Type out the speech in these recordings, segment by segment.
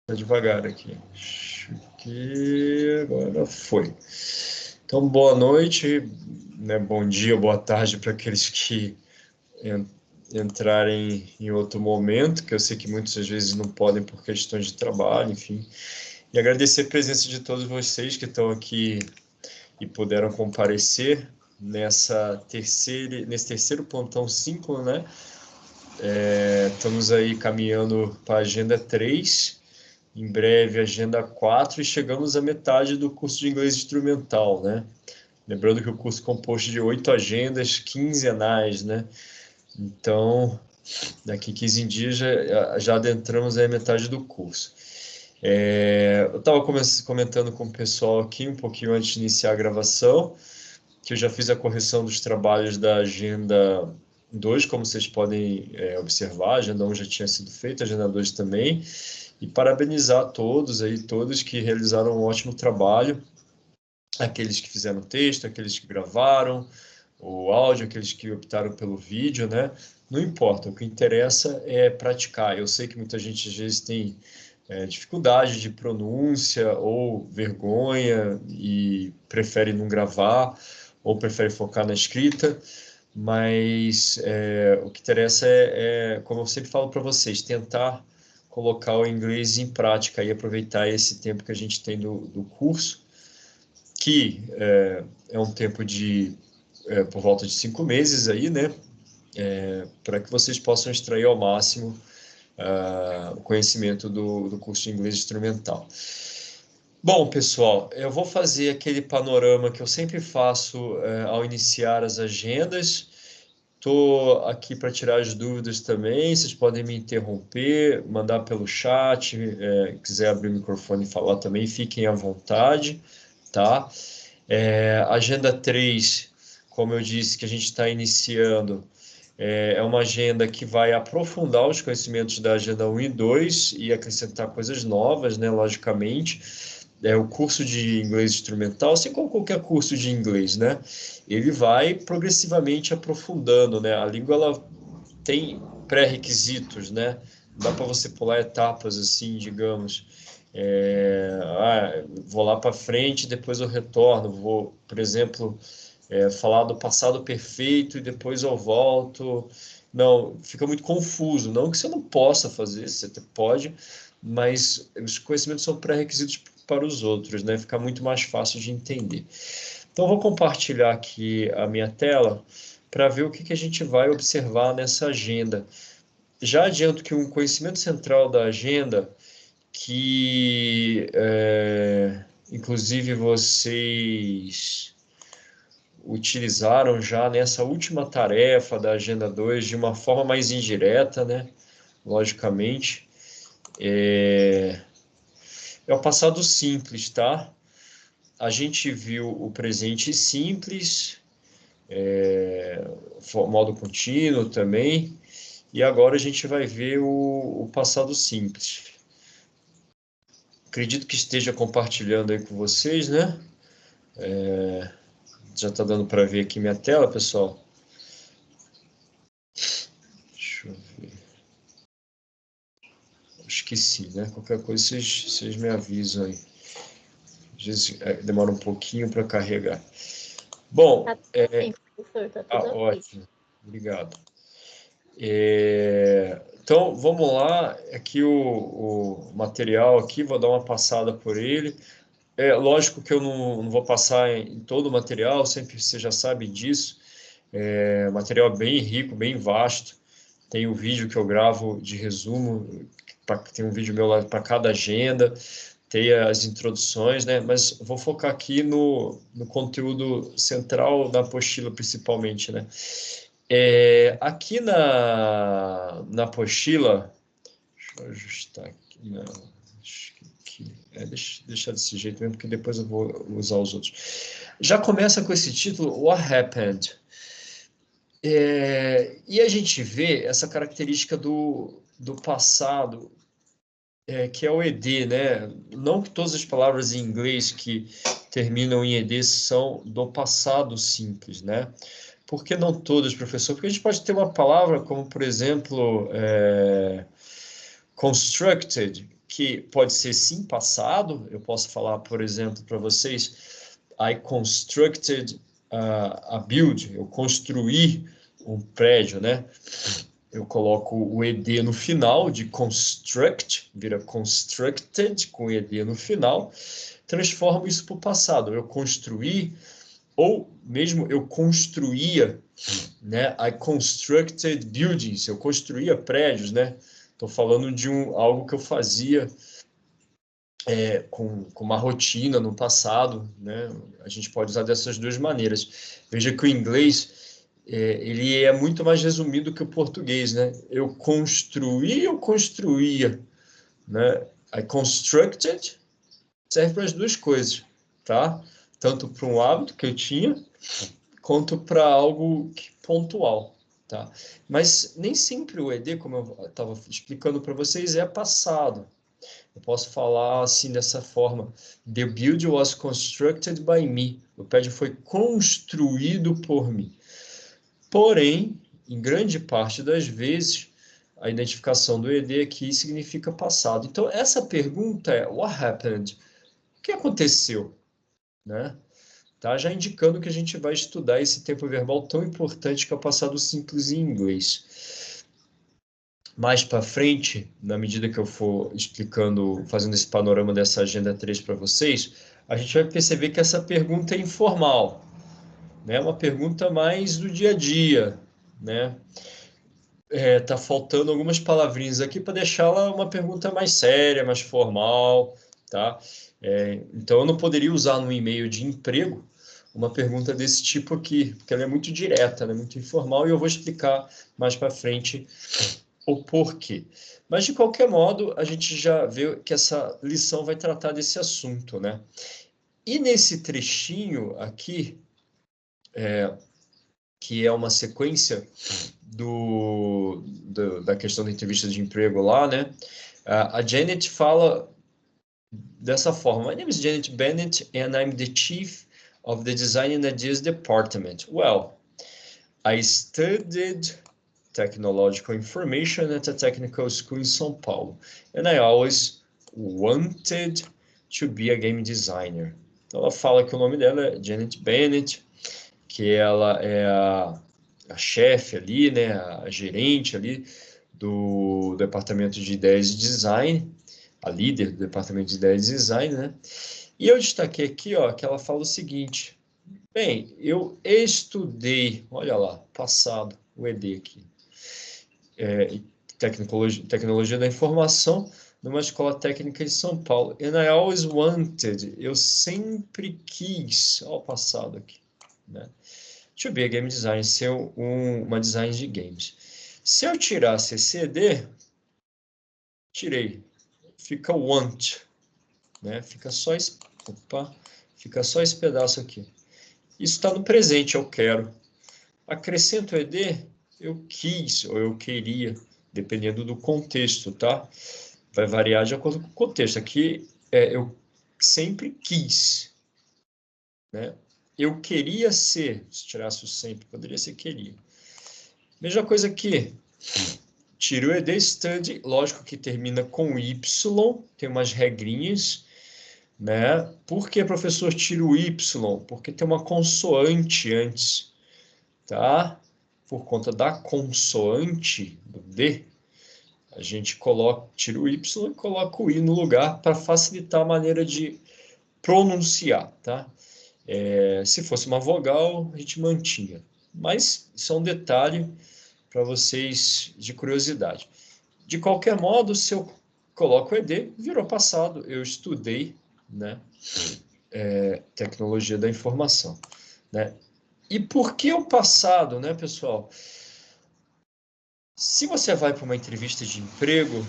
Tá devagar aqui. Acho que agora foi. Então, boa noite, né? Bom dia, boa tarde para aqueles que entrarem em outro momento, que eu sei que muitas vezes não podem por questões de trabalho, enfim. E agradecer a presença de todos vocês que estão aqui e puderam comparecer nesse terceiro plantão 5, né? Estamos aí caminhando para a agenda 3, em breve agenda 4, e chegamos à metade do curso de inglês instrumental, né? Lembrando que o curso é composto de 8 agendas quinzenais, né? Então, daqui 15 dias já adentramos a metade do curso. Eu estava comentando com o pessoal aqui um pouquinho antes de iniciar a gravação, que eu já fiz a correção dos trabalhos da agenda 2, como vocês podem observar, a agenda 1 já tinha sido feita, a agenda 2 também, e parabenizar todos que realizaram um ótimo trabalho, aqueles que fizeram texto, aqueles que gravaram o áudio, aqueles que optaram pelo vídeo, né? Não importa, o que interessa é praticar. Eu sei que muita gente às vezes tem dificuldade de pronúncia ou vergonha e prefere não gravar ou prefere focar na escrita, mas o que interessa como eu sempre falo para vocês, tentar colocar o inglês em prática e aproveitar esse tempo que a gente tem do curso, que é um tempo de por volta de 5 meses aí, né? Para que vocês possam extrair ao máximo o conhecimento do curso de inglês instrumental. Bom, pessoal, eu vou fazer aquele panorama que eu sempre faço ao iniciar as agendas. Estou aqui para tirar as dúvidas também, vocês podem me interromper, mandar pelo chat, quiser abrir o microfone e falar também, fiquem à vontade, tá? Agenda 3, como eu disse, que a gente está iniciando, é uma agenda que vai aprofundar os conhecimentos da agenda 1 e 2 e acrescentar coisas novas, né, logicamente. O curso de inglês instrumental, assim como qualquer curso de inglês, né, ele vai progressivamente aprofundando, né, a língua ela tem pré-requisitos, né, não dá para você pular etapas assim, digamos, vou lá para frente, depois eu retorno, vou, por exemplo, falar do passado perfeito e depois eu volto. Não, fica muito confuso. Não que você não possa fazer, você até pode, mas os conhecimentos são pré-requisitos para os outros, né? Fica muito mais fácil de entender. Então, eu vou compartilhar aqui a minha tela para ver o que a gente vai observar nessa agenda. Já adianto que um conhecimento central da agenda, que inclusive vocês utilizaram já nessa última tarefa da Agenda 2 de uma forma mais indireta, né? Logicamente, é o passado simples, tá? A gente viu o presente simples, modo contínuo também, e agora a gente vai ver o passado simples. Acredito que esteja compartilhando aí com vocês, né? Já está dando para ver aqui minha tela, pessoal? Deixa eu ver. Acho que sim, né? Qualquer coisa vocês me avisam aí. Às vezes demora um pouquinho para carregar. Bom, tá tudo bem, professor, tá tudo ok. Ótimo, obrigado. Então, vamos lá. Aqui o material aqui, vou dar uma passada por ele. Lógico que eu não vou passar em todo o material, sempre você já sabe disso. Material bem rico, bem vasto. Tem o vídeo que eu gravo de resumo, tem um vídeo meu lá para cada agenda, tem as introduções, né? Mas vou focar aqui no conteúdo central da apostila, principalmente, né? Aqui na apostila, deixa eu ajustar aqui, não, acho que deixar desse jeito mesmo, porque depois eu vou usar os outros. Já começa com esse título, What Happened? E a gente vê essa característica do passado, que é o ED, né? Não que todas as palavras em inglês que terminam em ED são do passado simples, né? Por que não todas, professor? Porque a gente pode ter uma palavra como, por exemplo, constructed, que pode ser sim passado. Eu posso falar, por exemplo, para vocês, I constructed a build, eu construí um prédio, né? Eu coloco o ed no final de construct, vira constructed com ed no final, transformo isso para o passado. Eu construí, ou mesmo eu construía, né? I constructed buildings, eu construía prédios, né? Estou falando de algo que eu fazia com uma rotina no passado, né? A gente pode usar dessas duas maneiras. Veja que o inglês ele é muito mais resumido que o português, né? Eu construía, né? I constructed serve para as duas coisas, tá? Tanto para um hábito que eu tinha, quanto para algo pontual, tá? Mas nem sempre o ED, como eu estava explicando para vocês, é passado. Eu posso falar assim dessa forma: The build was constructed by me. O prédio foi construído por mim. Porém, em grande parte das vezes, a identificação do ED aqui significa passado. Então, essa pergunta é: What happened? O que aconteceu? Né? Tá já indicando que a gente vai estudar esse tempo verbal tão importante que é o passado simples em inglês. Mais para frente, na medida que eu for explicando, fazendo esse panorama dessa agenda 3 para vocês, a gente vai perceber que essa pergunta é informal, né? Uma pergunta mais do dia a dia, né? Tá faltando algumas palavrinhas aqui para deixá-la uma pergunta mais séria, mais formal, tá? Então, eu não poderia usar no e-mail de emprego uma pergunta desse tipo aqui, porque ela é muito direta, né? Muito informal, e eu vou explicar mais para frente o porquê. Mas, de qualquer modo, a gente já vê que essa lição vai tratar desse assunto, né? E nesse trechinho aqui, que é uma sequência da questão da entrevista de emprego lá, né? A Janet fala dessa forma: My name is Janet Bennett and I'm the chief of the Design and Ideas Department. Well, I studied technological information at a technical school in São Paulo, and I always wanted to be a game designer. Então ela fala que o nome dela é Janet Bennett, que ela é a chefe ali, né, a gerente ali do departamento de ideias de design, a líder do departamento de ideias de design, né? E eu destaquei aqui, ó, que ela fala o seguinte: bem, eu estudei, olha lá, passado, o ED aqui, tecnologia da informação, numa escola técnica em São Paulo. And I always wanted, eu sempre quis, olha o passado aqui, né? To be a game designer, ser uma design de games. Se eu tirasse esse ED, tirei, fica want, né? Fica só esse pedaço aqui. Isso está no presente, eu quero. Acrescento ED, eu quis ou eu queria, dependendo do contexto, tá? Vai variar de acordo com o contexto. Aqui, eu sempre quis, né? Eu queria ser, se tirasse o sempre, poderia ser queria. Mesma coisa aqui. Tiro o ED study, lógico que termina com Y, tem umas regrinhas, né? Por que, professor, tira o Y? Porque tem uma consoante antes, tá? Por conta da consoante do D, a gente tira o Y e coloca o I no lugar para facilitar a maneira de pronunciar, tá? Se fosse uma vogal, a gente mantinha. Mas isso é um detalhe para vocês de curiosidade. De qualquer modo, se eu coloco ED, virou passado. Eu estudei, né, tecnologia da informação, né? E por que o passado, né, pessoal? Se você vai para uma entrevista de emprego,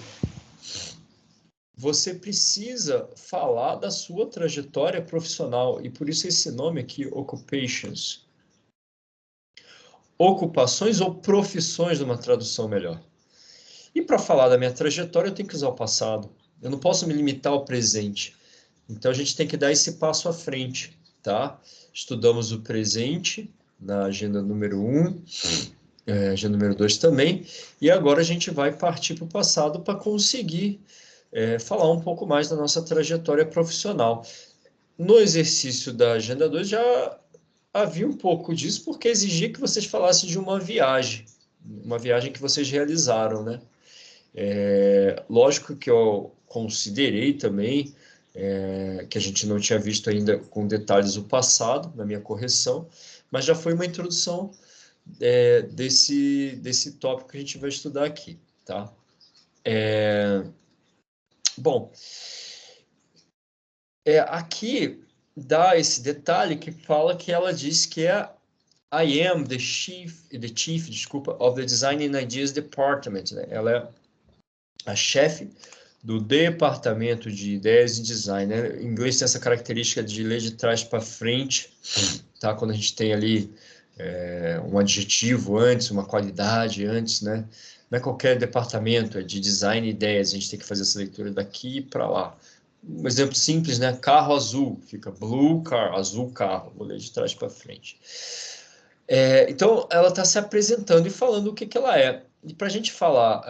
você precisa falar da sua trajetória profissional, e por isso esse nome aqui, occupations. Ocupações ou profissões, numa tradução melhor. E para falar da minha trajetória, eu tenho que usar o passado. Eu não posso me limitar ao presente. Então, a gente tem que dar esse passo à frente, tá? Estudamos o presente na agenda número 1, agenda número 2 também, e agora a gente vai partir para o passado para conseguir falar um pouco mais da nossa trajetória profissional. No exercício da Agenda 2 já havia um pouco disso, porque exigia que vocês falassem de uma viagem que vocês realizaram, né? Lógico que eu considerei também que a gente não tinha visto ainda com detalhes o passado, na minha correção, mas já foi uma introdução desse tópico que a gente vai estudar aqui, tá? Bom, aqui dá esse detalhe que fala que ela diz que I am the chief, desculpa, of the Design and Ideas Department, né? Ela é a chefe do departamento de ideias e design, né? Em inglês tem essa característica de ler de trás para frente, tá? Quando a gente tem ali um adjetivo antes, uma qualidade antes, né? Não é qualquer departamento, é de design e ideias, a gente tem que fazer essa leitura daqui para lá. Um exemplo simples, né? Carro azul, fica blue car, azul carro, vou ler de trás para frente. Então, ela está se apresentando e falando o que ela é. E para a gente falar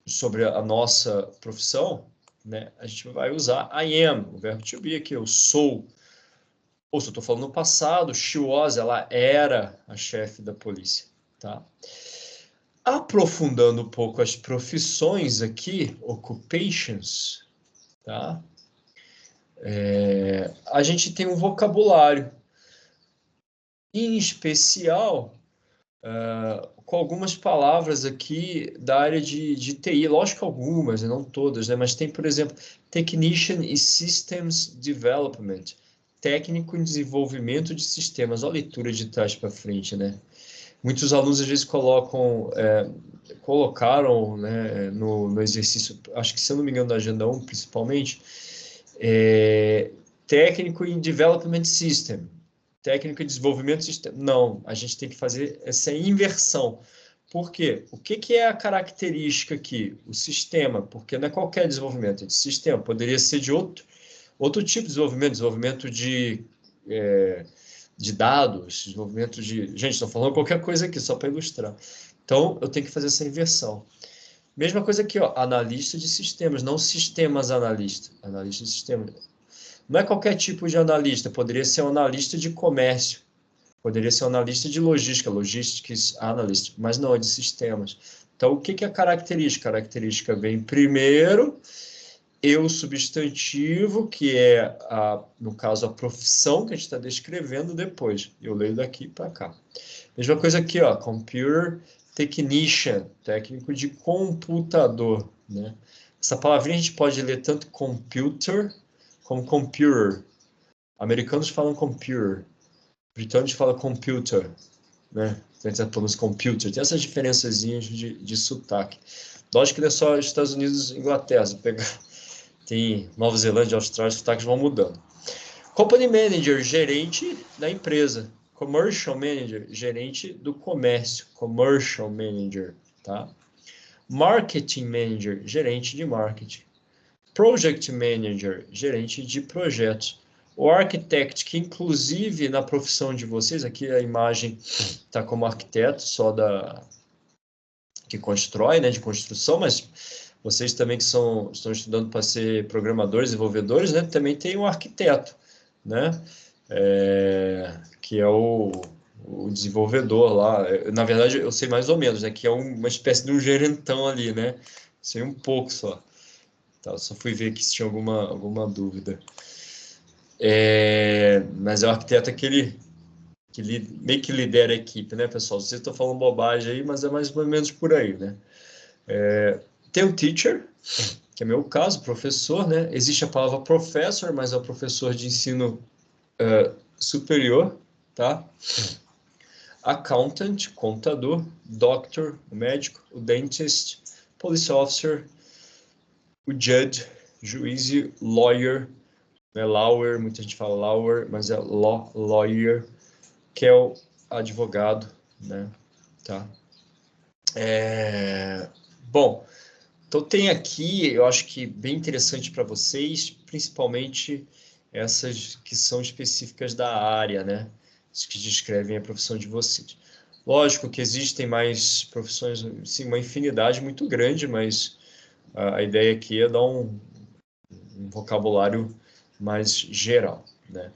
sobre a nossa profissão, né, a gente vai usar I am, o verbo to be aqui, eu sou. Ou se eu estou falando no passado, she was, ela era a chefe da polícia, tá? Aprofundando um pouco as profissões aqui, occupations, tá? A gente tem um vocabulário, em especial, com algumas palavras aqui da área de TI, lógico que algumas, não todas, né? Mas tem, por exemplo, Technician e Systems Development, técnico em desenvolvimento de sistemas. Olha a leitura de trás para frente, né? Muitos alunos às vezes colocaram, né, no exercício, acho que se eu não me engano da Agenda 1 principalmente, técnico em Development System, técnico em desenvolvimento de sistema. Não, a gente tem que fazer essa inversão. Por quê? O que é a característica aqui? O sistema, porque não é qualquer desenvolvimento, é de sistema, poderia ser de outro tipo de desenvolvimento de dados, desenvolvimento de... Gente, estou falando qualquer coisa aqui, só para ilustrar. Então, eu tenho que fazer essa inversão. Mesma coisa aqui, ó, analista de sistemas, não sistemas analista. Analista de sistemas. Não é qualquer tipo de analista, poderia ser um analista de comércio, poderia ser um analista de logística, logistics analyst, mas não, é de sistemas. Então, o que é a característica? A característica vem primeiro, o substantivo, que é, no caso, a profissão que a gente está descrevendo depois. Eu leio daqui para cá. Mesma coisa aqui, ó, computer technician, técnico de computador, né? Essa palavrinha a gente pode ler tanto computer como computer. Americanos falam computer, britânicos falam computer, né? Tem essa pronúncia computer, tem essas diferençazinhas de sotaque. Lógico que não é só Estados Unidos e Inglaterra, se pegar, tem Nova Zelândia e Austrália, os sotaques vão mudando. Company Manager, gerente da empresa. Commercial Manager, gerente do comércio. Commercial Manager, tá? Marketing Manager, gerente de marketing. Project Manager, gerente de projetos. O Architect, que inclusive na profissão de vocês, aqui a imagem está como arquiteto, só que constrói, né, de construção, mas vocês também que estão estudando para ser programadores, desenvolvedores, né, também tem o arquiteto, né, que é o desenvolvedor lá. Na verdade, eu sei mais ou menos, né, que é uma espécie de um gerentão ali, né, sei um pouco só. Tá, só fui ver aqui se tinha alguma dúvida. Mas é o arquiteto que meio que lidera a equipe, né, pessoal? Vocês estão falando bobagem aí, mas é mais ou menos por aí, né? Tem o teacher, que é meu caso, professor, né? Existe a palavra professor, mas é o professor de ensino superior, tá? Accountant, contador, doctor, médico, o dentist, police officer, o judge, juiz e lawyer, né? Lawyer, muita gente fala lawyer, mas é lawyer, que é o advogado, né? Tá? Bom, então tem aqui, eu acho que bem interessante para vocês, principalmente essas que são específicas da área, né? As que descrevem a profissão de vocês. Lógico que existem mais profissões, sim, uma infinidade muito grande, mas A ideia aqui é dar um vocabulário mais geral, né?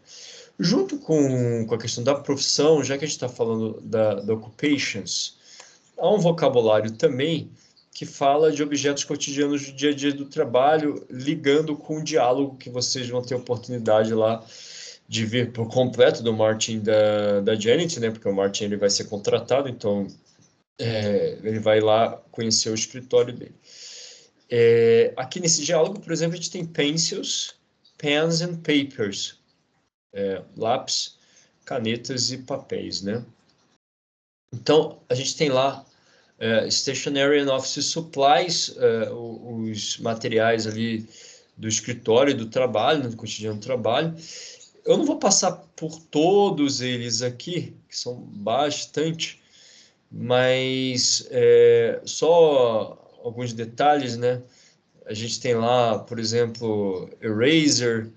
Junto com a questão da profissão, já que a gente está falando da occupations, há um vocabulário também que fala de objetos cotidianos do dia a dia do trabalho, ligando com o diálogo que vocês vão ter oportunidade lá de ver por completo do Martin da Janet, né? Porque o Martin ele vai ser contratado, então ele vai lá conhecer o escritório dele. Aqui nesse diálogo, por exemplo, a gente tem pencils, pens and papers, lápis, canetas e papéis, né? Então, a gente tem lá Stationery and Office Supplies, os materiais ali do escritório e do trabalho, do cotidiano do trabalho. Eu não vou passar por todos eles aqui, que são bastante, mas só alguns detalhes, né? A gente tem lá, por exemplo, eraser,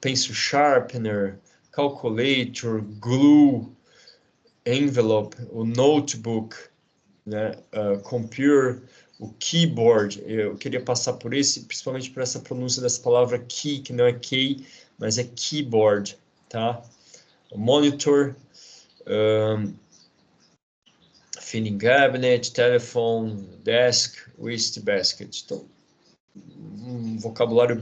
pencil sharpener, calculator, glue, envelope, o notebook, né, computer, o keyboard. Eu queria passar por esse, principalmente por essa pronúncia dessa palavra key, que não é key, mas é keyboard, tá? O monitor, filing cabinet, telephone, desk, wastebasket. Então, um vocabulário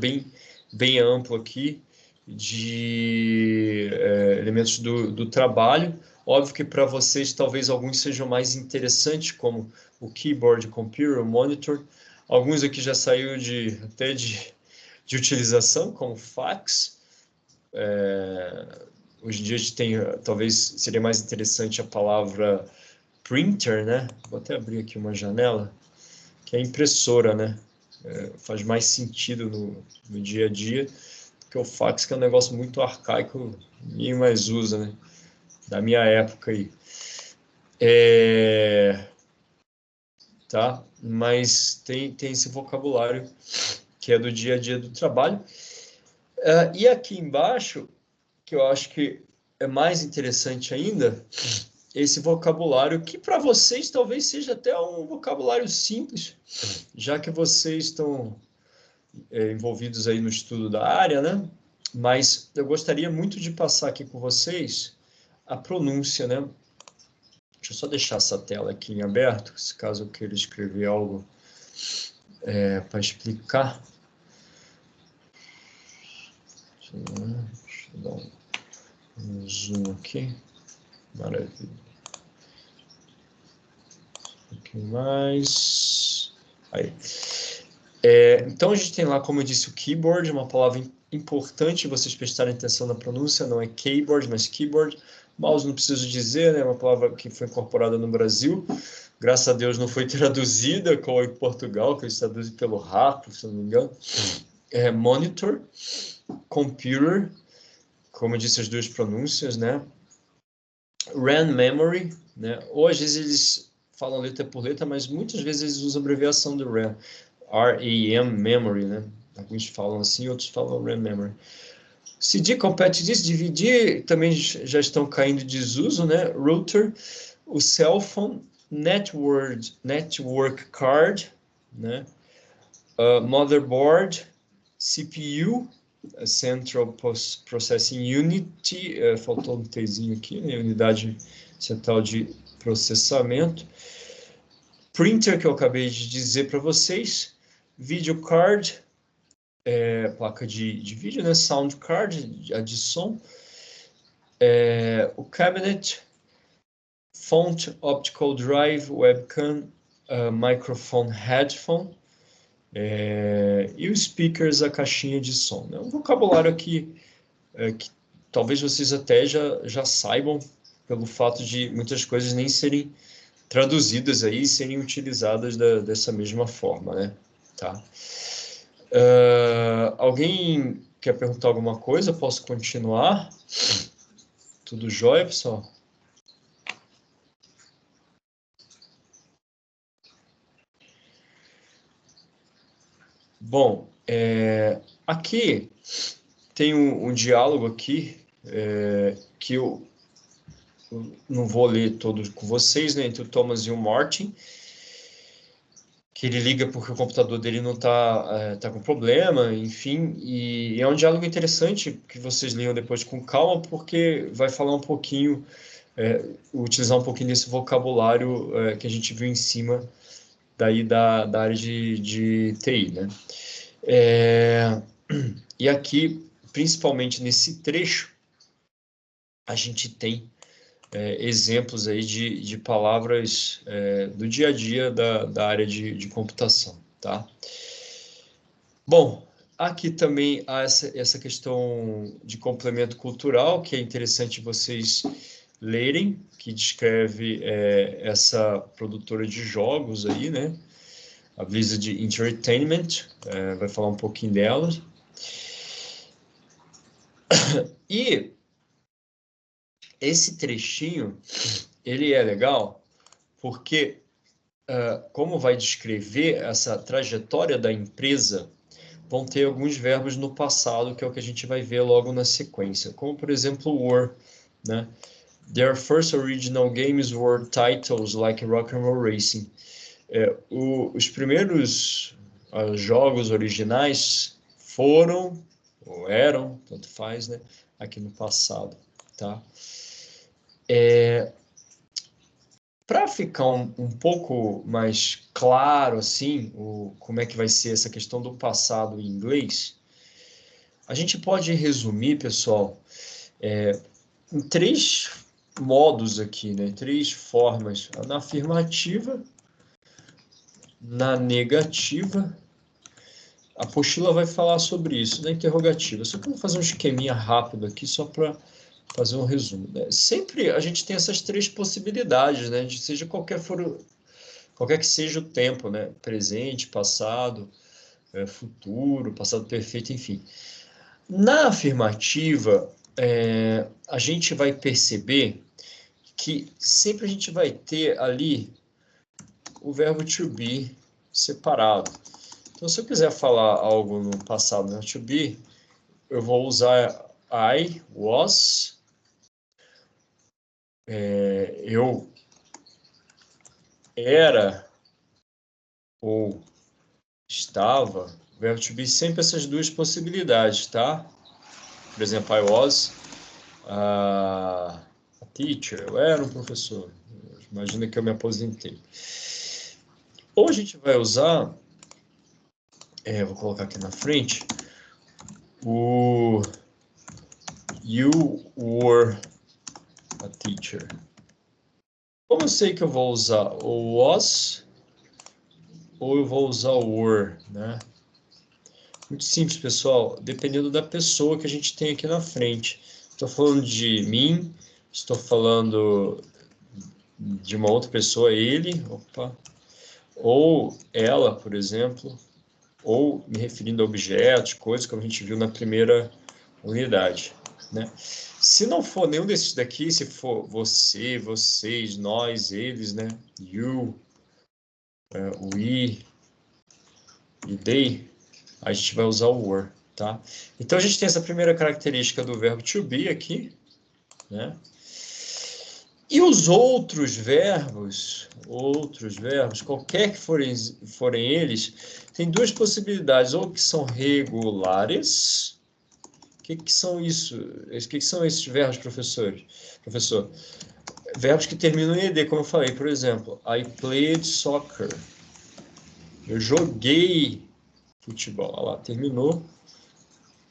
bem amplo aqui de elementos do trabalho. Óbvio que para vocês talvez alguns sejam mais interessantes, como o keyboard, computer, o monitor. Alguns aqui já saiu até de utilização, como fax. Hoje em dia a gente tem, talvez seria mais interessante a palavra printer, né? Vou até abrir aqui uma janela, que é impressora, né? Faz mais sentido no dia a dia, porque o fax que é um negócio muito arcaico, ninguém mais usa, né? Da minha época aí. Tá? Mas tem esse vocabulário que é do dia a dia do trabalho. E aqui embaixo, que eu acho que é mais interessante ainda, esse vocabulário que para vocês talvez seja até um vocabulário simples, já que vocês estão envolvidos aí no estudo da área, né? Mas eu gostaria muito de passar aqui com vocês a pronúncia, né? Deixa eu só deixar essa tela aqui em aberto, se caso eu queira escrever algo para explicar. Deixa eu dar um zoom aqui. Maravilha. Um pouquinho mais. Aí. Então a gente tem lá, como eu disse, o keyboard, uma palavra importante vocês prestarem atenção na pronúncia, não é keyboard, mas keyboard. Mouse não preciso dizer, né? É uma palavra que foi incorporada no Brasil. Graças a Deus não foi traduzida como em Portugal, que eles traduzem pelo rato, se não me engano. Monitor, computer, como eu disse as duas pronúncias, né? RAM memory, né? Ou às vezes eles falam letra por letra, mas muitas vezes eles usam a abreviação do RAM. RAM memory, né? Alguns falam assim, outros falam RAM memory. CD, compete disso, dividir, também já estão caindo de desuso, né? Router, o cell phone, network card, né? Motherboard, CPU, Central Processing Unit, faltou um Tzinho aqui, né? Unidade Central de Processamento. Printer, que eu acabei de dizer para vocês. Video card, placa de vídeo, né? Sound card, a de som. O cabinet, font, optical drive, webcam, microphone, headphone. E os speakers, a caixinha de som. É um vocabulário aqui que talvez vocês até já saibam, pelo fato de muitas coisas nem serem traduzidas aí, serem utilizadas dessa mesma forma, né? Tá? Alguém quer perguntar alguma coisa? Posso continuar? Tudo jóia, pessoal? Bom, aqui tem um diálogo aqui que eu não vou ler todo com vocês, né, entre o Thomas e o Martin, que ele liga porque o computador dele não tá com problema, enfim, e é um diálogo interessante que vocês leiam depois com calma, porque vai falar um pouquinho, utilizar um pouquinho desse vocabulário que a gente viu em cima daí da área de TI, né? E aqui, principalmente nesse trecho, a gente tem exemplos aí de palavras do dia a dia da área de computação, tá? Bom, aqui também há essa questão de complemento cultural, que é interessante vocês lerem, que descreve essa produtora de jogos aí, né? A Blizzard Entertainment, vai falar um pouquinho dela. E esse trechinho, ele é legal porque, como vai descrever essa trajetória da empresa, vão ter alguns verbos no passado, que é o que a gente vai ver logo na sequência, como, por exemplo, were, né? Their first original games were titles like Rock and Roll Racing. Os primeiros jogos originais foram, ou eram, tanto faz, né? Aqui no passado, tá? Para ficar um pouco mais claro, assim, como é que vai ser essa questão do passado em inglês, a gente pode resumir, pessoal, em 3 modos aqui, né? 3 formas. Na afirmativa, na negativa, a apostila vai falar sobre isso, na interrogativa. Só que eu vou fazer um esqueminha rápido aqui, só para fazer um resumo, né? Sempre a gente tem essas 3 possibilidades, né? Seja qualquer que seja o tempo, né? Presente, passado, futuro, passado perfeito, enfim. Na afirmativa, a gente vai perceber que sempre a gente vai ter ali o verbo to be separado. Então, se eu quiser falar algo no passado, né, to be, eu vou usar I was, eu era ou estava. O verbo to be sempre essas 2 possibilidades, tá? Por exemplo, I was a teacher, eu era um professor. Imagina que eu me aposentei. Ou a gente vai usar, vou colocar aqui na frente, o you were a teacher. Como eu sei que eu vou usar o was ou eu vou usar o were, né? Muito simples, pessoal, dependendo da pessoa que a gente tem aqui na frente. Estou falando de mim, estou falando de uma outra pessoa, ele, ou ela, por exemplo, ou me referindo a objetos, coisas como a gente viu na primeira unidade, né? Se não for nenhum desses daqui, se for você, vocês, nós, eles, né? You, we e they, a gente vai usar o were, tá? Então a gente tem essa primeira característica do verbo to be aqui, né? E os outros verbos, qualquer que forem eles, tem 2 possibilidades, ou que são regulares. O que são isso? O que são esses verbos, professor? Verbos que terminam em ed, como eu falei, por exemplo, I played soccer. Eu joguei futebol. Olha lá, terminou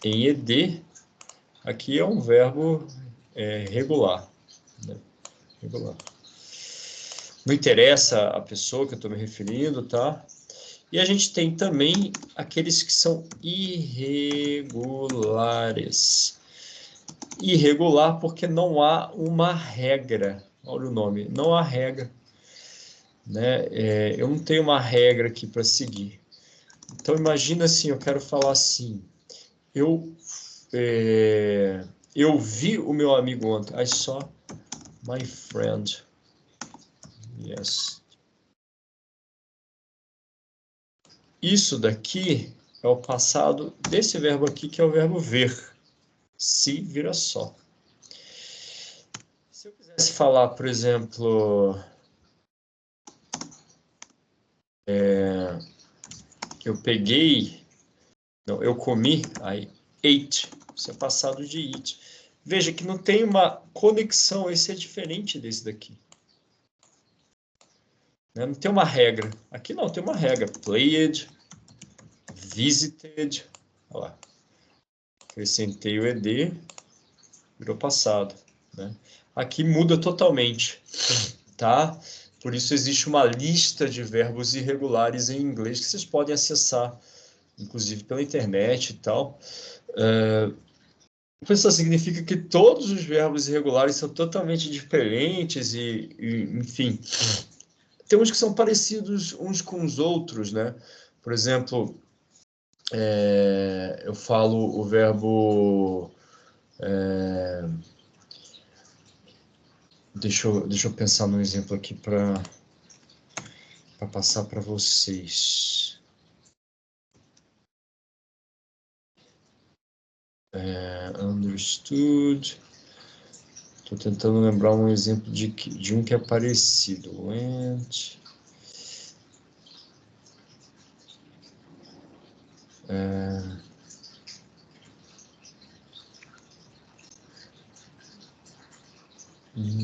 em ed. Aqui é um verbo regular, né? Regular. Não interessa a pessoa que eu estou me referindo, tá? E a gente tem também aqueles que são irregulares. Irregular porque não há uma regra. Olha o nome, não há regra, né? Eu não tenho uma regra aqui para seguir. Então imagina assim, eu quero falar assim, eu vi o meu amigo ontem. I saw my friend. Yes. Isso daqui é o passado desse verbo aqui, que é o verbo ver. Se vira só. Se eu quisesse falar, por exemplo, eu peguei, não, eu comi, aí ate, isso é passado de eat. Veja que não tem uma conexão, esse é diferente desse daqui. Não tem uma regra. Aqui não, tem uma regra. Played, visited, olha lá. Acrescentei o ed, virou passado, né? Aqui muda totalmente, tá? Por isso existe uma lista de verbos irregulares em inglês que vocês podem acessar, inclusive pela internet e tal. Isso significa que todos os verbos irregulares são totalmente diferentes enfim, tem uns que são parecidos uns com os outros, né? Por exemplo, eu falo o verbo... Deixa eu pensar num exemplo aqui para passar para vocês. Understood. Estou tentando lembrar um exemplo de um que é parecido. Went.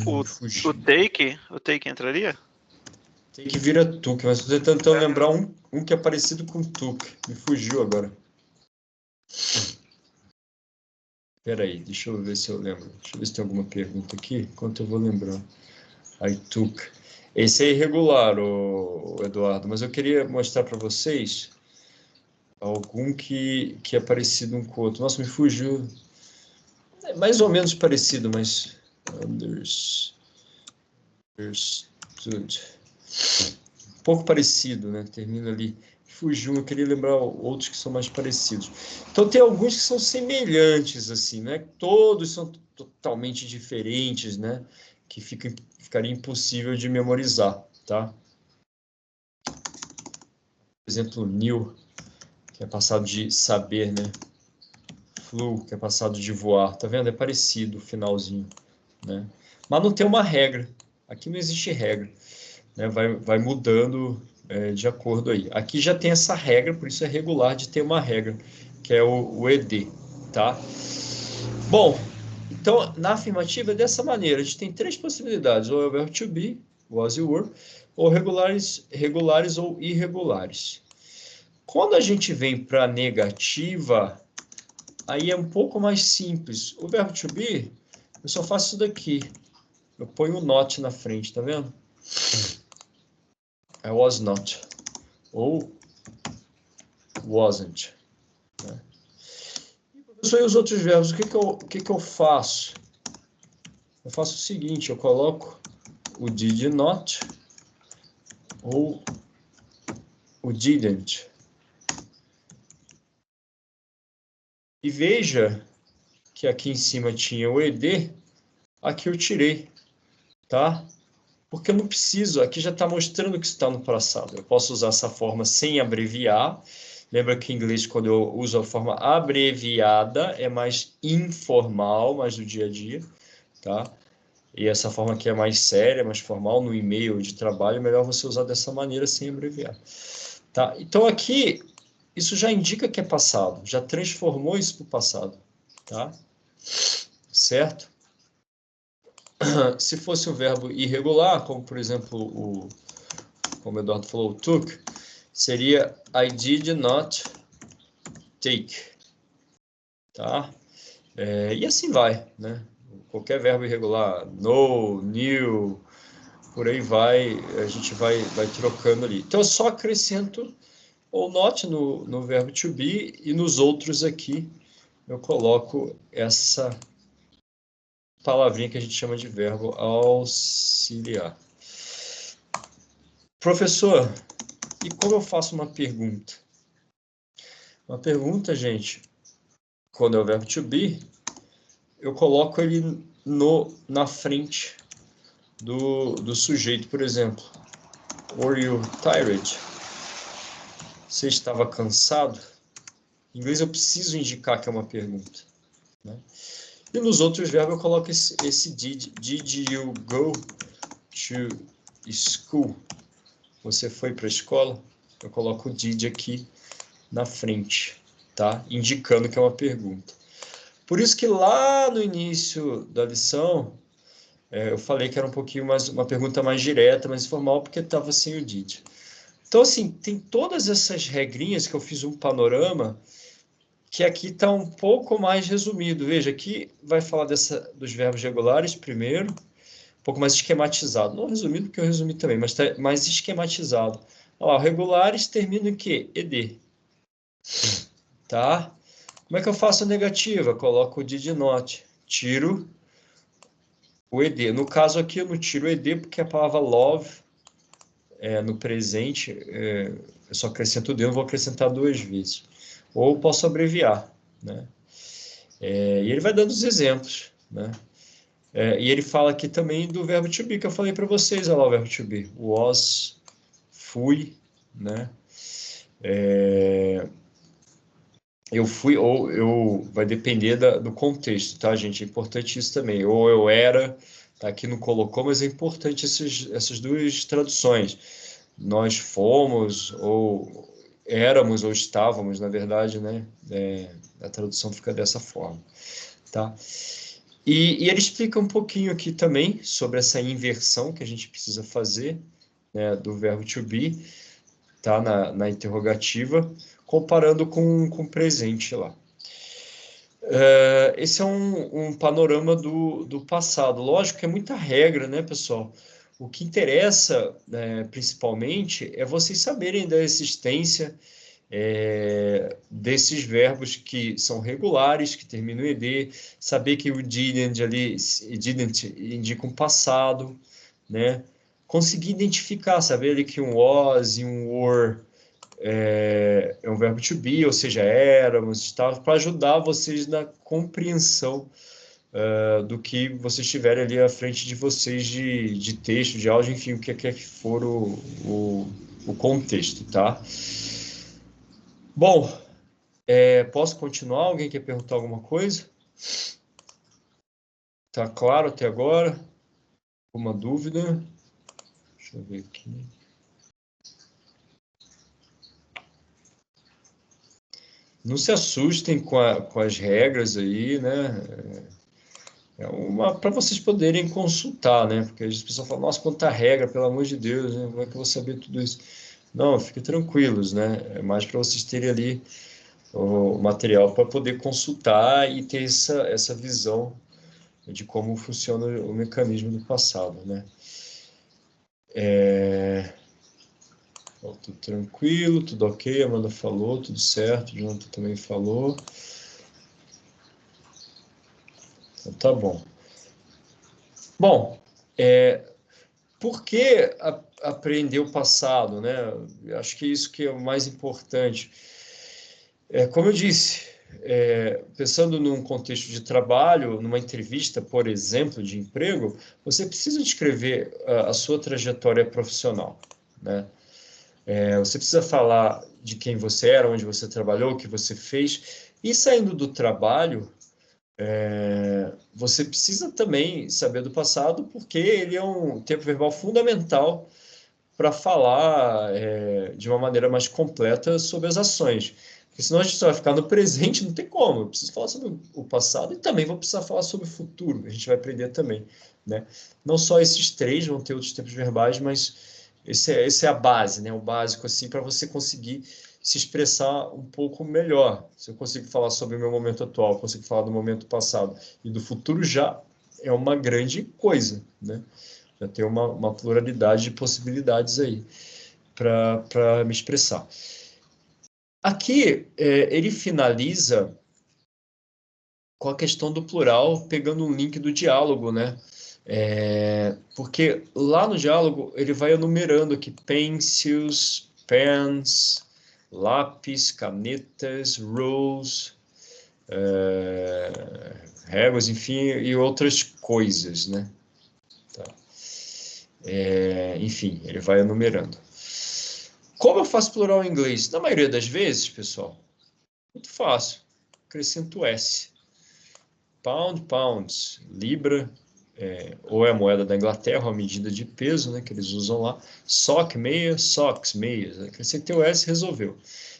O take entraria? Take vira tuk, mas estou tentando lembrar um que é parecido com tuk. Me fugiu agora. Espera aí, deixa eu ver se eu lembro. Deixa eu ver se tem alguma pergunta aqui, enquanto eu vou lembrando. I took. Esse é irregular, Eduardo, mas eu queria mostrar para vocês algum que é parecido um com o outro. Nossa, me fugiu. É mais ou menos parecido, mas... Understood. Um pouco parecido, né? Termina ali. Fugiu, eu queria lembrar outros que são mais parecidos. Então, tem alguns que são semelhantes, assim, né? Todos são totalmente diferentes, né? Que ficaria impossível de memorizar, tá? Por exemplo, new, que é passado de saber, né? Flew, que é passado de voar. Tá vendo? É parecido o finalzinho, né? Mas não tem uma regra. Aqui não existe regra, né? Vai mudando de acordo aí. Aqui já tem essa regra, por isso é regular de ter uma regra, que é o ED, tá? Bom, então, na afirmativa é dessa maneira. A gente tem três possibilidades, ou é o verbo to be, was you were, ou regulares ou irregulares. Quando a gente vem para a negativa, aí é um pouco mais simples. O verbo to be, eu só faço isso daqui. Eu ponho o not na frente, tá vendo? I was not. Ou wasn't. Né? E os outros verbos, o que eu faço? Eu faço o seguinte, eu coloco o did not ou o didn't. E veja que aqui em cima tinha o ed, aqui eu tirei, tá? Porque eu não preciso, aqui já está mostrando que está no passado. Eu posso usar essa forma sem abreviar. Lembra que em inglês, quando eu uso a forma abreviada, é mais informal, mais do dia a dia, tá? E essa forma aqui é mais séria, mais formal, no e-mail de trabalho, é melhor você usar dessa maneira sem abreviar. Tá? Então aqui, isso já indica que é passado, já transformou isso para o passado. Tá? Certo? Se fosse um verbo irregular, como por exemplo, como o Eduardo falou, o took, seria I did not take. Tá? E assim vai, né? Qualquer verbo irregular, no, new, por aí vai, a gente vai trocando ali. Então, eu só acrescento o not no verbo to be e nos outros aqui eu coloco essa palavrinha que a gente chama de verbo auxiliar. Professor, e como eu faço uma pergunta? Uma pergunta, gente, quando é o verbo to be, eu coloco ele na frente do sujeito, por exemplo. Were you tired? Você estava cansado? Em inglês eu preciso indicar que é uma pergunta. Né? E nos outros verbos eu coloco esse did. Did you go to school? Você foi para a escola? eu coloco o did aqui na frente, tá? Indicando que é uma pergunta. Por isso que lá no início da lição, eu falei que era um pouquinho mais, uma pergunta mais direta, mais informal, porque estava sem o did. Então, assim, tem todas essas regrinhas que eu fiz um panorama, que aqui está um pouco mais resumido. Veja, aqui vai falar dos verbos regulares primeiro, um pouco mais esquematizado. Não resumido, porque eu resumi também, mas está mais esquematizado. Ó, regulares terminam em quê? ED. Tá? Como é que eu faço a negativa? Coloco o did not. Tiro o ED. No caso aqui, eu não tiro o ED, porque a palavra love, no presente, eu só acrescento o D, eu vou acrescentar 2 vezes. Ou posso abreviar, né? E ele vai dando os exemplos, né? E ele fala aqui também do verbo to be, que eu falei para vocês, olha lá o verbo to be. Was, fui, né? Eu fui, ou eu, vai depender do contexto, tá, gente? É importante isso também. Ou eu era, tá, aqui não colocou, mas é importante essas duas traduções. Nós fomos, ou éramos, ou estávamos, na verdade, né? A tradução fica dessa forma, tá? E ele explica um pouquinho aqui também sobre essa inversão que a gente precisa fazer, né, do verbo to be, tá, na interrogativa, comparando com o presente lá. Esse é um panorama do passado. Lógico que é muita regra, né, pessoal? O que interessa, principalmente, é vocês saberem da existência desses verbos que são regulares, que terminam em ed, saber que o didn't ali, didn't indica um passado, né? Conseguir identificar, saber ali que um was e um were é um verbo to be, ou seja, éramos, estávamos, para ajudar vocês na compreensão do que vocês tiverem ali à frente de vocês de texto, de áudio, enfim, o que quer que for o contexto, tá? Bom, posso continuar? Alguém quer perguntar alguma coisa? Tá claro até agora? Alguma dúvida? Deixa eu ver aqui. Não se assustem com as regras aí, né? Para vocês poderem consultar, né? Porque as pessoas falam, nossa, quanta regra, pelo amor de Deus, né? Como é que eu vou saber tudo isso? Não, fiquem tranquilos, né? É mais para vocês terem ali o material para poder consultar e ter essa visão de como funciona o mecanismo do passado, né? Tudo tranquilo, tudo ok, a Amanda falou, tudo certo, o Jonathan também falou. Então tá bom. Bom, por que aprender o passado, né? Acho que isso que é o mais importante. Como eu disse, pensando num contexto de trabalho, numa entrevista, por exemplo, de emprego, você precisa descrever a sua trajetória profissional, né? Você precisa falar de quem você era, onde você trabalhou, o que você fez. E saindo do trabalho, você precisa também saber do passado, porque ele é um tempo verbal fundamental para falar de uma maneira mais completa sobre as ações. Porque senão a gente só vai ficar no presente, não tem como. Eu preciso falar sobre o passado e também vou precisar falar sobre o futuro. A gente vai aprender também, né? Não só esses três vão ter outros tempos verbais, mas esse é a base, né? O básico, assim, para você conseguir se expressar um pouco melhor. Se eu consigo falar sobre o meu momento atual, consigo falar do momento passado e do futuro, já é uma grande coisa, né? Já tem uma pluralidade de possibilidades aí para me expressar. Aqui, ele finaliza com a questão do plural, pegando um link do diálogo, né? Porque lá no diálogo ele vai enumerando aqui pencils, pens, lápis, canetas, rules, réguas, enfim, e outras coisas, né? Tá. Enfim, ele vai enumerando. Como eu faço plural em inglês? Na maioria das vezes, pessoal, muito fácil. Acrescento S. Pound, pounds. Libra, ou é a moeda da Inglaterra, ou a medida de peso, né, que eles usam lá. Sock, meia, socks, meias. Acrescentei o S, resolveu.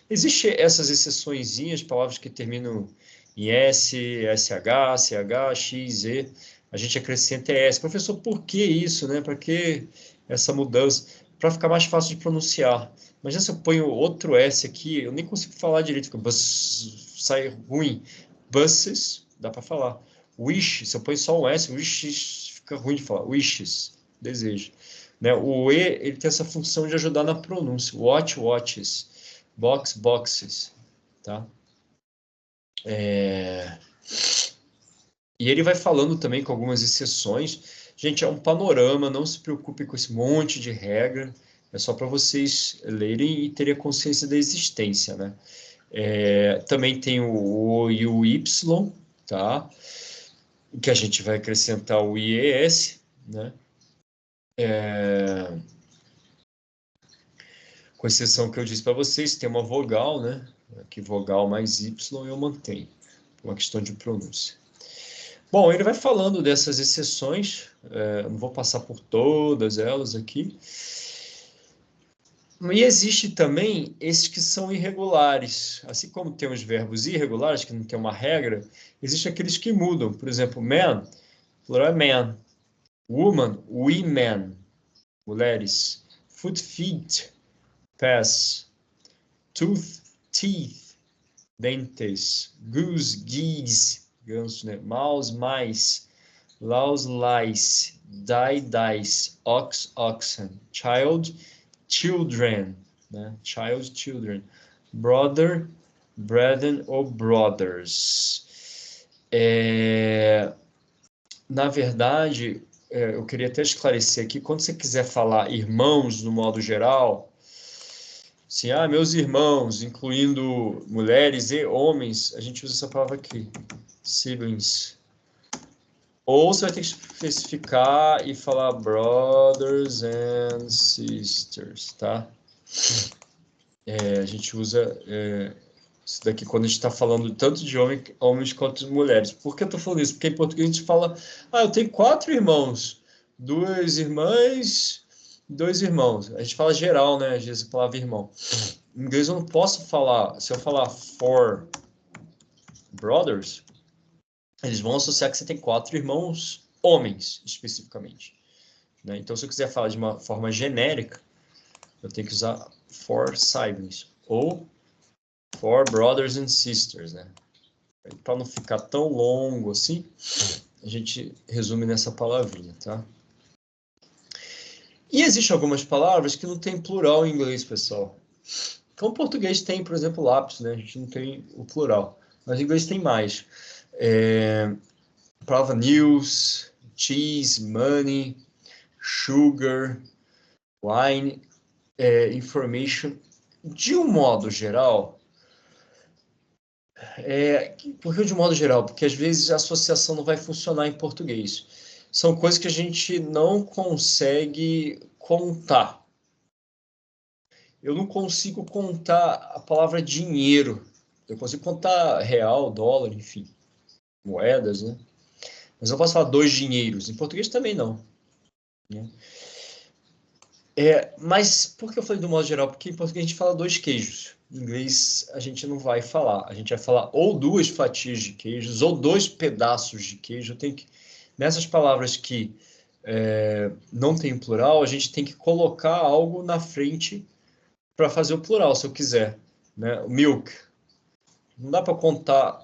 Existem essas exceçõezinhas, palavras que terminam em S, SH, CH, X, Z. A gente acrescenta S. Professor, por que isso, né? Para que essa mudança? Para ficar mais fácil de pronunciar. Imagina se eu ponho outro S aqui, eu nem consigo falar direito, fica sai ruim. Buses, dá para falar. Wish, se eu ponho só um S, wishes, fica ruim de falar. Wishes, desejo. Né? O E, ele tem essa função de ajudar na pronúncia. Watch, watches. Box, boxes. Tá? E ele vai falando também com algumas exceções. Gente, é um panorama, não se preocupe com esse monte de regra. É só para vocês lerem e terem a consciência da existência, né? Também tem o O e o Y, tá? Que a gente vai acrescentar o IES, né? Com exceção que eu disse para vocês, tem uma vogal, né? Que vogal mais Y eu mantenho, por uma questão de pronúncia. Bom, ele vai falando dessas exceções, não vou passar por todas elas aqui. E existe também esses que são irregulares. Assim como tem os verbos irregulares, que não tem uma regra, existem aqueles que mudam. Por exemplo, man, plural é man. Woman, women, mulheres. Foot, feet, pass. Tooth, teeth, dentes. Goose, geese, ganso, né? Mouse, mice. Laus, lice. Die, dice. Ox, oxen. Child, children, né? Child, children. Brother, brethren ou brothers. Na verdade, eu queria até esclarecer aqui, quando você quiser falar irmãos no modo geral, assim, meus irmãos, incluindo mulheres e homens, a gente usa essa palavra aqui, siblings. Ou você vai ter que especificar e falar brothers and sisters, tá? A gente usa isso daqui quando a gente está falando tanto de homens quanto de mulheres. Por que eu estou falando isso? Porque em português a gente fala, eu tenho 4 irmãos, 2 irmãs, 2 irmãos. A gente fala geral, né? Às vezes a palavra irmão. Em inglês eu não posso falar, se eu falar 4 brothers, eles vão associar que você tem 4 irmãos homens, especificamente. Né? Então, se eu quiser falar de uma forma genérica, eu tenho que usar 4 siblings, ou 4 brothers and sisters, né? Para não ficar tão longo assim, a gente resume nessa palavrinha, tá? E existem algumas palavras que não tem plural em inglês, pessoal. Então, o português tem, por exemplo, lápis, né? A gente não tem o plural. Mas em inglês tem mais. A palavra news, cheese, money, sugar, wine, information. De um modo geral, por que de um modo geral? Porque às vezes a associação não vai funcionar em português. São coisas que a gente não consegue contar. Eu não consigo contar a palavra dinheiro. Eu consigo contar real, dólar, enfim, moedas, né? Mas eu posso falar 2 dinheiros. Em português também não. Né? Mas por que eu falei do modo geral? Porque em português a gente fala 2 queijos. Em inglês a gente não vai falar. A gente vai falar ou 2 fatias de queijos ou 2 pedaços de queijo. Eu tenho que, nessas palavras que não tem plural, a gente tem que colocar algo na frente para fazer o plural, se eu quiser. Né? Milk. Não dá para contar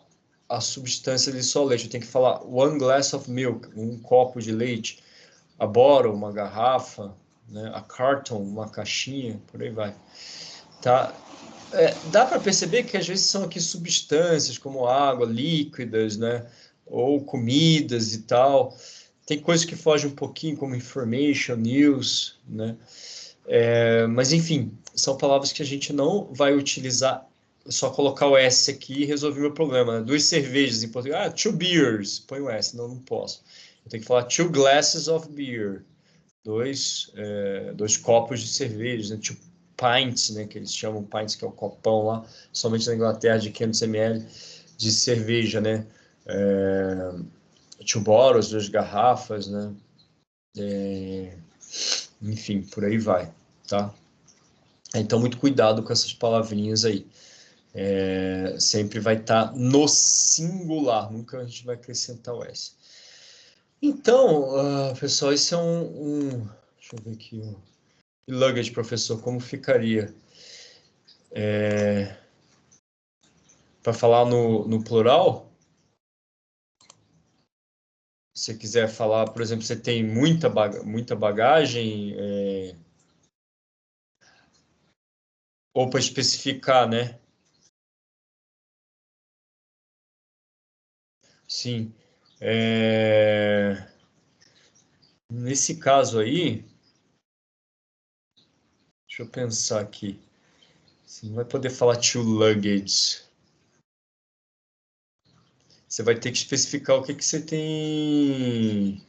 a substância de só leite. Eu tenho que falar 1 glass of milk, um copo de leite. A bottle, uma garrafa. Né? A carton, uma caixinha, por aí vai. Tá? Dá para perceber que às vezes são aqui substâncias como água, líquidas, né? Ou comidas e tal. Tem coisas que fogem um pouquinho, como information, news, né? Mas enfim, são palavras que a gente não vai utilizar, só colocar o S aqui e resolver o meu problema. Né? 2 cervejas em português, 2 beers, põe o S, não posso. Eu tenho que falar 2 glasses of beer. 2 copos de cerveja, né? 2 pints, né? Que eles chamam pints, que é o copão lá, somente na Inglaterra, de 500 ml de cerveja, né? to borrow, as 2 garrafas, né? Enfim, por aí vai, tá? Então, muito cuidado com essas palavrinhas aí. Sempre vai estar no singular, nunca a gente vai acrescentar o S. Então, pessoal, esse é deixa eu ver aqui, luggage, professor, como ficaria? Para falar no plural? Se você quiser falar, por exemplo, você tem muita bagagem, ou para especificar, né? Sim. Nesse caso aí, deixa eu pensar aqui. Você não vai poder falar to luggage. Você vai ter que especificar o que você tem